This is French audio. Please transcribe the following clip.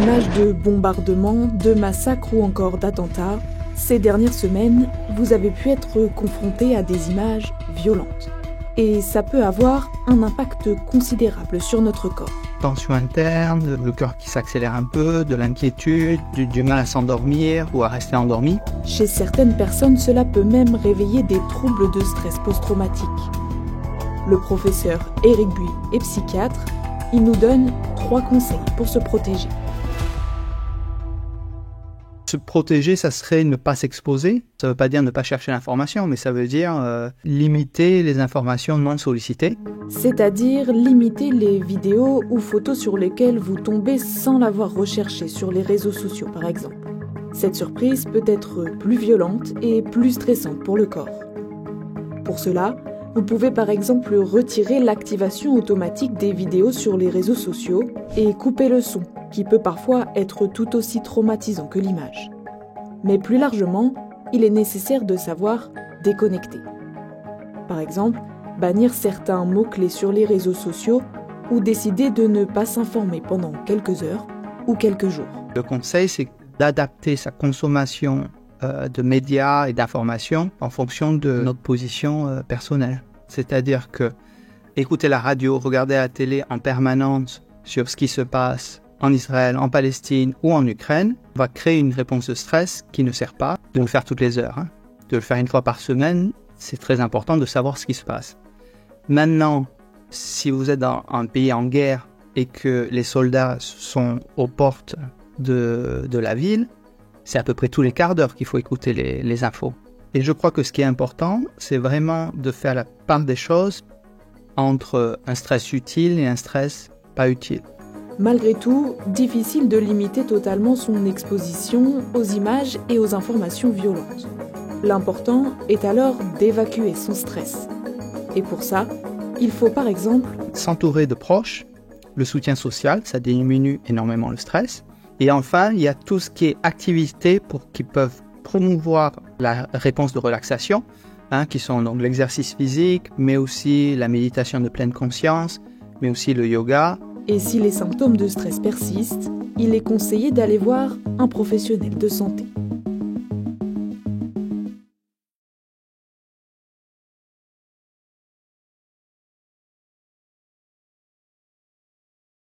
images de bombardements, de massacres ou encore d'attentats, ces dernières semaines, vous avez pu être confronté à des images violentes. Et ça peut avoir un impact considérable sur notre corps. Tension interne, le cœur qui s'accélère un peu, de l'inquiétude, du mal à s'endormir ou à rester endormi. Chez certaines personnes, cela peut même réveiller des troubles de stress post-traumatique. Le professeur Éric Buy est psychiatre. Il nous donne 3 conseils pour se protéger. Se protéger, ça serait ne pas s'exposer. Ça ne veut pas dire ne pas chercher l'information, mais ça veut dire limiter les informations non sollicitées. C'est-à-dire limiter les vidéos ou photos sur lesquelles vous tombez sans l'avoir recherché sur les réseaux sociaux, par exemple. Cette surprise peut être plus violente et plus stressante pour le corps. Pour cela, vous pouvez par exemple retirer l'activation automatique des vidéos sur les réseaux sociaux et couper le son, qui peut parfois être tout aussi traumatisant que l'image. Mais plus largement, il est nécessaire de savoir déconnecter. Par exemple, bannir certains mots-clés sur les réseaux sociaux ou décider de ne pas s'informer pendant quelques heures ou quelques jours. Le conseil, c'est d'adapter sa consommation de médias et d'informations en fonction de notre position personnelle. C'est-à-dire que écouter la radio, regarder la télé en permanence sur ce qui se passe en Israël, en Palestine ou en Ukraine va créer une réponse de stress qui ne sert pas de le faire toutes les heures. De le faire une fois par semaine, c'est très important de savoir ce qui se passe. Maintenant, si vous êtes dans un pays en guerre et que les soldats sont aux portes de la ville, c'est à peu près tous les quarts d'heure qu'il faut écouter les infos. Et je crois que ce qui est important, c'est vraiment de faire la part des choses entre un stress utile et un stress pas utile. Malgré tout, difficile de limiter totalement son exposition aux images et aux informations violentes. L'important est alors d'évacuer son stress. Et pour ça, il faut par exemple s'entourer de proches, le soutien social, ça diminue énormément le stress. Et enfin, il y a tout ce qui est activités qui peuvent promouvoir la réponse de relaxation, qui sont donc l'exercice physique, mais aussi la méditation de pleine conscience, mais aussi le yoga. Et si les symptômes de stress persistent, il est conseillé d'aller voir un professionnel de santé.